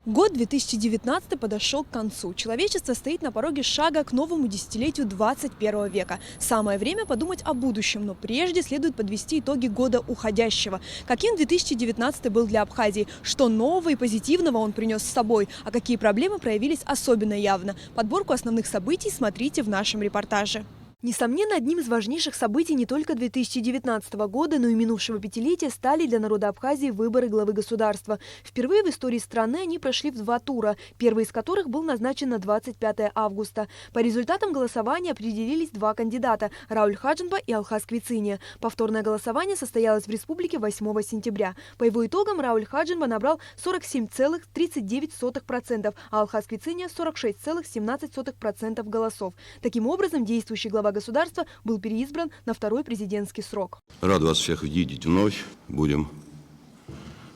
Год 2019 подошел к концу. Человечество стоит на пороге шага к новому десятилетию 21 века. Самое время подумать о будущем, но прежде следует подвести итоги года уходящего. Каким 2019 был для Абхазии? Что нового и позитивного он принес с собой? А какие проблемы проявились особенно явно? Подборку основных событий смотрите в нашем репортаже. Несомненно, одним из важнейших событий не только 2019 года, но и минувшего пятилетия стали для народа Абхазии выборы главы государства. Впервые в истории страны они прошли в два тура, первый из которых был назначен на 25 августа. По результатам голосования определились два кандидата – Рауль Хаджинба и Алхаз Квициния. Повторное голосование состоялось в республике 8 сентября. По его итогам Рауль Хаджинба набрал 47,39%, а Алхаз Квициния – 46,17% голосов. Таким образом, действующий глава государства был переизбран на второй президентский срок. Рад вас всех видеть вновь. Будем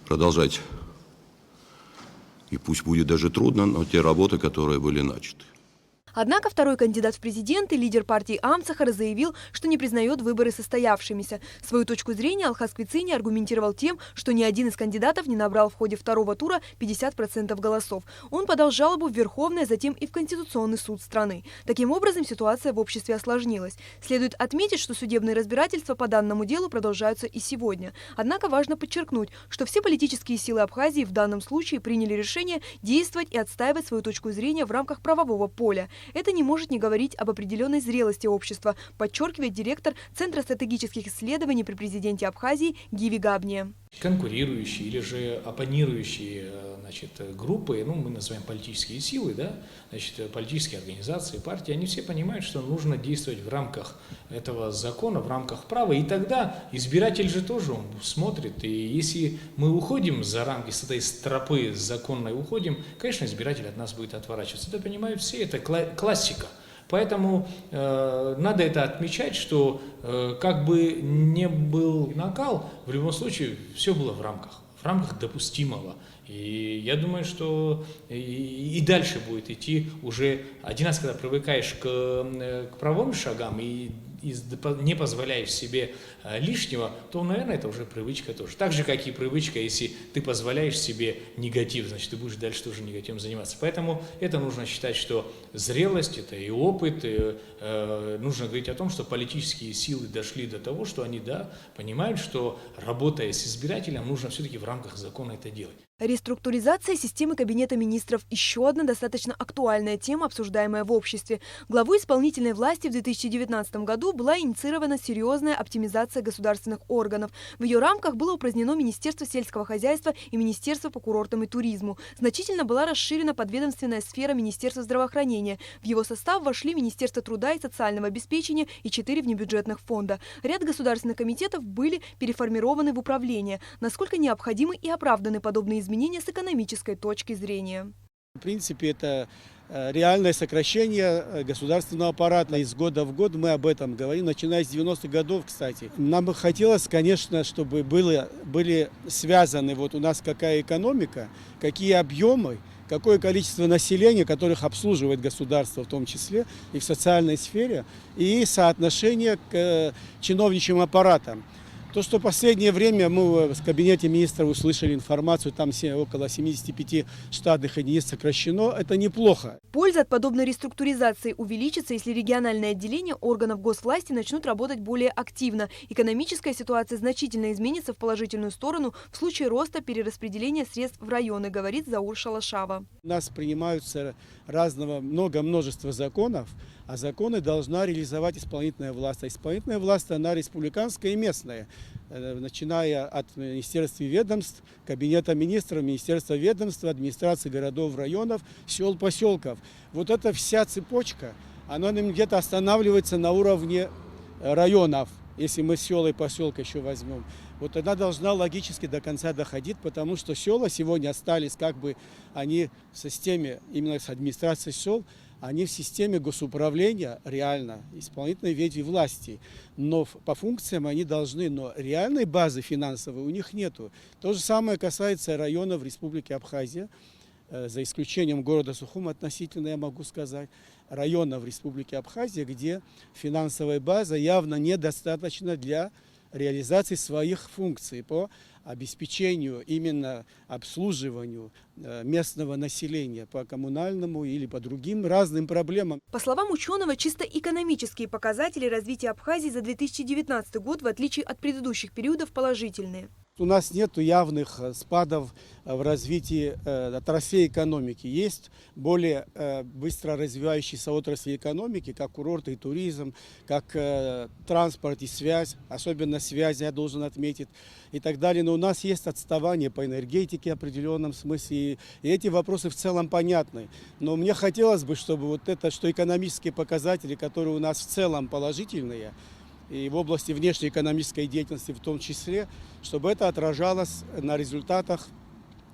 продолжать. И пусть будет даже трудно, но те работы, которые были начаты. Однако второй кандидат в президенты, лидер партии Амцахар, заявил, что не признает выборы состоявшимися. Свою точку зрения Алхаз Квициния аргументировал тем, что ни один из кандидатов не набрал в ходе второго тура 50% голосов. Он подал жалобу в Верховное, затем и в Конституционный суд страны. Таким образом, ситуация в обществе осложнилась. Следует отметить, что судебные разбирательства по данному делу продолжаются и сегодня. Однако важно подчеркнуть, что все политические силы Абхазии в данном случае приняли решение действовать и отстаивать свою точку зрения в рамках правового поля. Это не может не говорить об определенной зрелости общества, подчеркивает директор Центра стратегических исследований при президенте Абхазии Гиви Габния. Конкурирующие или же оппонирующие группы, мы называем политические силы, политические организации, партии, они все понимают, что нужно действовать в рамках этого закона, в рамках права, и тогда избиратель же тоже он смотрит, и если мы уходим за рамки с этой стропы законной уходим, конечно, избиратель от нас будет отворачиваться. Это понимают все, это классика. Поэтому надо это отмечать, что как бы не был накал, в любом случае все было в рамках допустимого. И я думаю, что и дальше будет идти уже один раз, когда привыкаешь к правовым шагам и не позволяешь себе лишнего, то, наверное, это уже привычка тоже. Так же, как и привычка, если ты позволяешь себе негатив, значит, ты будешь дальше тоже негативом заниматься. Поэтому это нужно считать, что зрелость, это и опыт, нужно говорить о том, что политические силы дошли до того, что они, понимают, что работая с избирателем, нужно все-таки в рамках закона это делать. Реструктуризация системы Кабинета министров – еще одна достаточно актуальная тема, обсуждаемая в обществе. Главой исполнительной власти в 2019 году была инициирована серьезная оптимизация государственных органов. В ее рамках было упразднено Министерство сельского хозяйства и Министерство по курортам и туризму. Значительно была расширена подведомственная сфера Министерства здравоохранения. В его состав вошли Министерство труда и социального обеспечения и 4 внебюджетных фонда. Ряд государственных комитетов были переформированы в управление. Насколько необходимы и оправданы подобные изменения с экономической точки зрения? В принципе, это реальное сокращение государственного аппарата. Из года в год мы об этом говорим, начиная с 90-х годов, кстати. Нам бы хотелось, конечно, чтобы были связаны у нас какая экономика, какие объемы, какое количество населения, которых обслуживает государство в том числе и в социальной сфере, и соотношение к чиновничьим аппаратам. То, что в последнее время мы в кабинете министров услышали информацию, там около 75 штатных единиц сокращено, это неплохо. Польза от подобной реструктуризации увеличится, если региональные отделения органов госвласти начнут работать более активно. Экономическая ситуация значительно изменится в положительную сторону в случае роста перераспределения средств в районы, говорит Заур Шалашава. У нас принимаются множество законов, а законы должна реализовать исполнительная власть. А исполнительная власть, она республиканская и местная, начиная от министерств и ведомств, кабинета министров, министерства ведомств, администрации городов, районов, сел, поселков. Вот эта вся цепочка, она где-то останавливается на уровне районов, если мы села и поселка еще возьмем. Вот она должна логически до конца доходить, потому что села сегодня остались они в системе, именно с администрацией сел, они в системе госуправления реально, исполнительной ветви власти. Но по функциям они должны, но реальной базы финансовой у них нету. То же самое касается районов Республики Абхазия, за исключением города Сухум относительно, я могу сказать, районов Республики Абхазия, где финансовая база явно недостаточна для реализации своих функций по обеспечению, именно обслуживанию местного населения по коммунальному или по другим разным проблемам. По словам ученого, чисто экономические показатели развития Абхазии за 2019 год, в отличие от предыдущих периодов, положительные. У нас нет явных спадов в развитии отраслей экономики. Есть более быстро развивающиеся отрасли экономики, как курорты и туризм, как транспорт и связь, особенно связь, я должен отметить, и так далее. Но у нас есть отставание по энергетике в определенном смысле, и эти вопросы в целом понятны. Но мне хотелось бы, чтобы вот это, что экономические показатели, которые у нас в целом положительные, и в области внешнеэкономической деятельности в том числе, чтобы это отражалось на результатах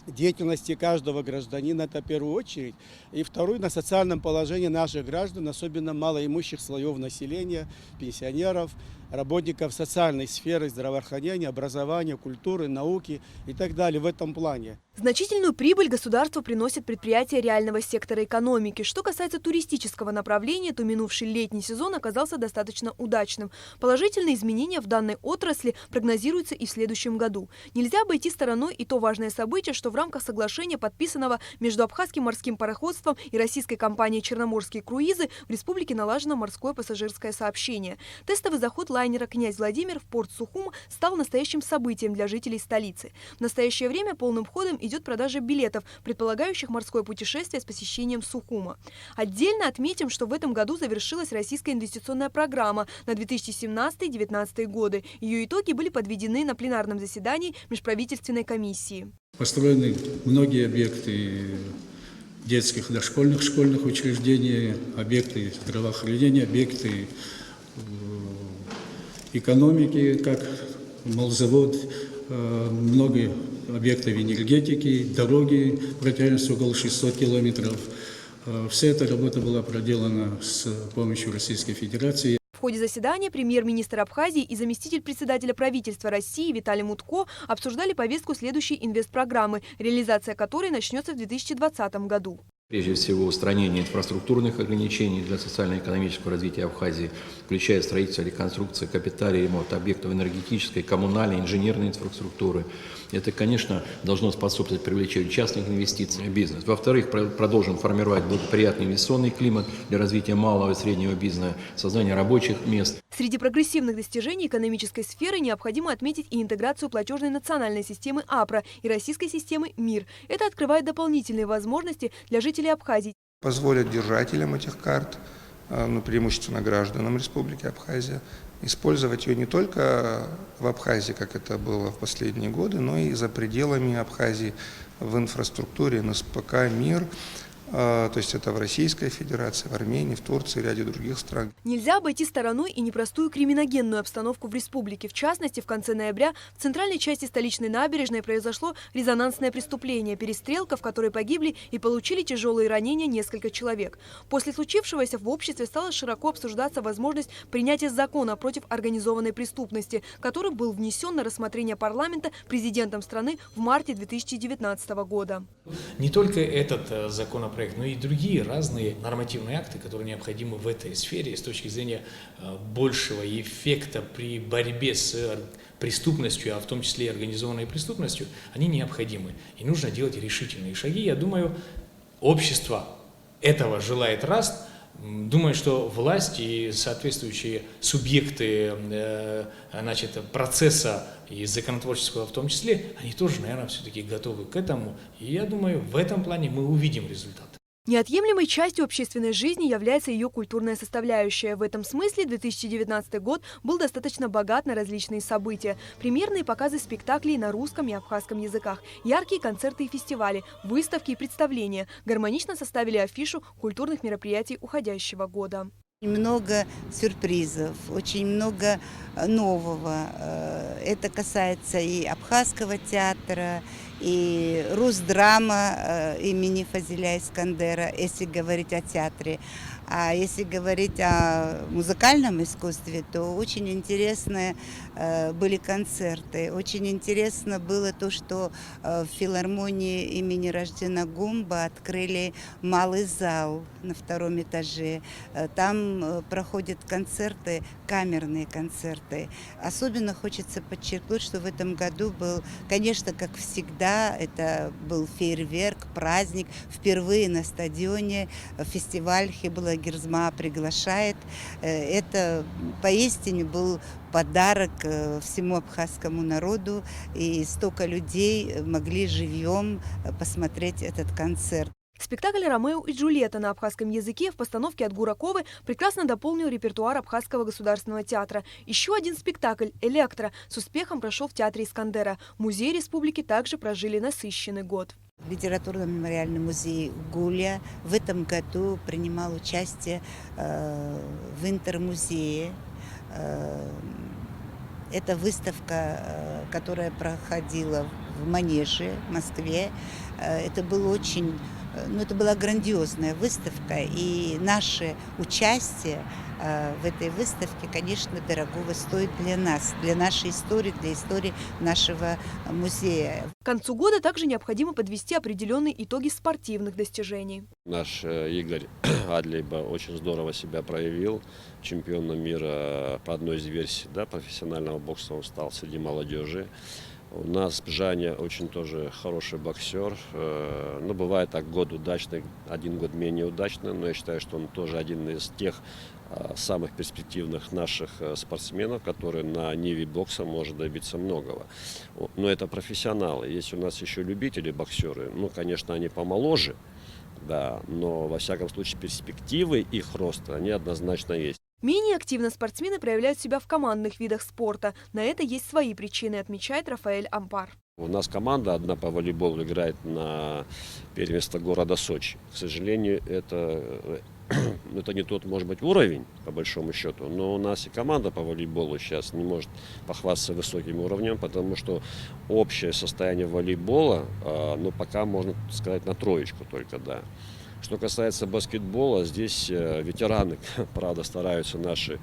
деятельности каждого гражданина, это в первую очередь. И второе, на социальном положении наших граждан, особенно малоимущих слоев населения, пенсионеров, работников социальной сферы, здравоохранения, образования, культуры, науки и так далее в этом плане. Значительную прибыль государству приносят предприятия реального сектора экономики. Что касается туристического направления, то минувший летний сезон оказался достаточно удачным. Положительные изменения в данной отрасли прогнозируются и в следующем году. Нельзя обойти стороной и то важное событие, что в рамках соглашения, подписанного между Абхазским морским пароходством и российской компанией «Черноморские круизы», в республике налажено морское пассажирское сообщение. Тестовый заход лайнера «Князь Владимир» в порт Сухум стал настоящим событием для жителей столицы. В настоящее время полным ходом идет продажа билетов, предполагающих морское путешествие с посещением Сухума. Отдельно отметим, что в этом году завершилась российская инвестиционная программа на 2017-2019 годы. Ее итоги были подведены на пленарном заседании межправительственной комиссии. Построены многие объекты детских и дошкольных школьных учреждений, объекты здравоохранения, объекты экономики, как молзавод, много объектов энергетики, дороги протяженностью около 600 километров. Вся эта работа была проделана с помощью Российской Федерации. В ходе заседания премьер-министр Абхазии и заместитель председателя правительства России Виталий Мутко обсуждали повестку следующей инвестпрограммы, реализация которой начнется в 2020 году. Прежде всего, устранение инфраструктурных ограничений для социально-экономического развития Абхазии, включая строительство, реконструкцию, капитальный ремонт объектов энергетической, коммунальной, инженерной инфраструктуры. Это, конечно, должно способствовать привлечению частных инвестиций в бизнес. Во-вторых, продолжим формировать благоприятный инвестиционный климат для развития малого и среднего бизнеса, создания рабочих мест. Среди прогрессивных достижений экономической сферы необходимо отметить и интеграцию платежной национальной системы АПРА и российской системы МИР. Это открывает дополнительные возможности для жителей Абхазии. Позволят держателям этих карт, преимущественно гражданам Республики Абхазия, использовать ее не только в Абхазии, как это было в последние годы, но и за пределами Абхазии в инфраструктуре НСПК «Мир». То есть это в Российской Федерации, в Армении, в Турции, в ряде других стран. Нельзя обойти стороной и непростую криминогенную обстановку в республике. В частности, в конце ноября в центральной части столичной набережной произошло резонансное преступление – перестрелка, в которой погибли и получили тяжелые ранения несколько человек. После случившегося в обществе стала широко обсуждаться возможность принятия закона против организованной преступности, который был внесен на рассмотрение парламента президентом страны в марте 2019 года. Не только этот законопроект, но и другие разные нормативные акты, которые необходимы в этой сфере с точки зрения большего эффекта при борьбе с преступностью, а в том числе и организованной преступностью, они необходимы. И нужно делать решительные шаги. Я думаю, общество этого желает раз. Думаю, что власть и соответствующие субъекты процесса и законотворческого в том числе, они тоже, наверное, все-таки готовы к этому. И я думаю, в этом плане мы увидим результат. Неотъемлемой частью общественной жизни является ее культурная составляющая. В этом смысле 2019 год был достаточно богат на различные события. Премьерные показы спектаклей на русском и абхазском языках, яркие концерты и фестивали, выставки и представления гармонично составили афишу культурных мероприятий уходящего года. Много сюрпризов, очень много нового. Это касается и абхазского театра, и Русдрама имени Фазиля Искандера, если говорить о театре. А если говорить о музыкальном искусстве, то очень интересные были концерты. Очень интересно было то, что в филармонии имени Раждена Гумба открыли малый зал на 2-м этаже. Там проходят концерты, камерные концерты. Особенно хочется подчеркнуть, что в этом году был, конечно, как всегда, это был фейерверк, праздник. Впервые на стадионе фестиваль Хибула Гирзма приглашает. Это поистине был подарок всему абхазскому народу, и столько людей могли живьем посмотреть этот концерт. Спектакль «Ромео и Джульетта» на абхазском языке в постановке от Гураковой прекрасно дополнил репертуар Абхазского государственного театра. Еще один спектакль «Электро» с успехом прошел в театре Искандера. Музеи республики также прожили насыщенный год. Литературно-мемориальный музей Гуля в этом году принимал участие в интермузее. Это выставка, которая проходила в Манеже, в Москве. Это была грандиозная выставка, и наше участие в этой выставке, конечно, дорогого стоит для нас, для нашей истории, для истории нашего музея. К концу года также необходимо подвести определенные итоги спортивных достижений. Наш Игорь Адлейба очень здорово себя проявил. Чемпионом мира по одной из версий профессионального бокса он стал среди молодежи. У нас Жаня очень тоже хороший боксер. Ну, бывает так, год удачный, один год менее удачный, но я считаю, что он тоже один из тех самых перспективных наших спортсменов, который на ниве бокса может добиться многого. Но это профессионалы. Есть у нас еще любители боксеры. Ну, конечно, они помоложе, да, но во всяком случае перспективы их роста, они однозначно есть. Менее активно спортсмены проявляют себя в командных видах спорта. На это есть свои причины, отмечает Рафаэль Ампар. У нас команда одна по волейболу играет на первенство города Сочи. К сожалению, это не тот, может быть, уровень, по большому счету, но у нас и команда по волейболу сейчас не может похвастаться высоким уровнем, потому что общее состояние волейбола, пока, можно сказать, на троечку только, да. Что касается баскетбола, здесь ветераны, правда, стараются наши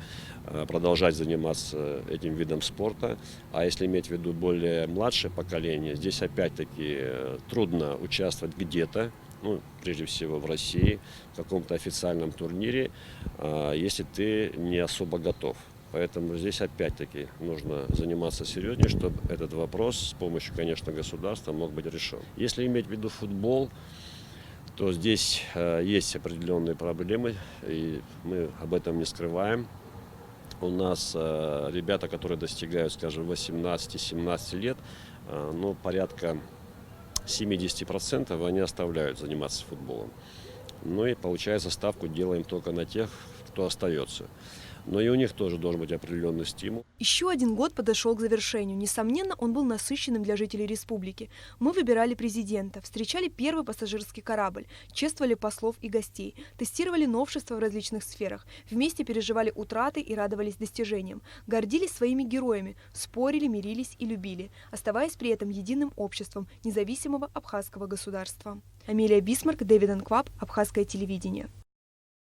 продолжать заниматься этим видом спорта. А если иметь в виду более младшее поколение, здесь опять-таки трудно участвовать где-то, прежде всего в России, в каком-то официальном турнире, если ты не особо готов. Поэтому здесь опять-таки нужно заниматься серьезнее, чтобы этот вопрос с помощью, конечно, государства мог быть решен. Если иметь в виду футбол, то здесь есть определенные проблемы, и мы об этом не скрываем. У нас ребята, которые достигают, скажем, 18-17 лет, порядка 70% они оставляют заниматься футболом. Ну и получается, ставку делаем только на тех, кто остается. Но и у них тоже должен быть определенный стимул. Еще один год подошел к завершению. Несомненно, он был насыщенным для жителей республики. Мы выбирали президента, встречали первый пассажирский корабль, чествовали послов и гостей, тестировали новшества в различных сферах, вместе переживали утраты и радовались достижениям, гордились своими героями, спорили, мирились и любили, оставаясь при этом единым обществом независимого абхазского государства. Амелия Бисмарк, Дэвид Анкваб, Абхазское телевидение.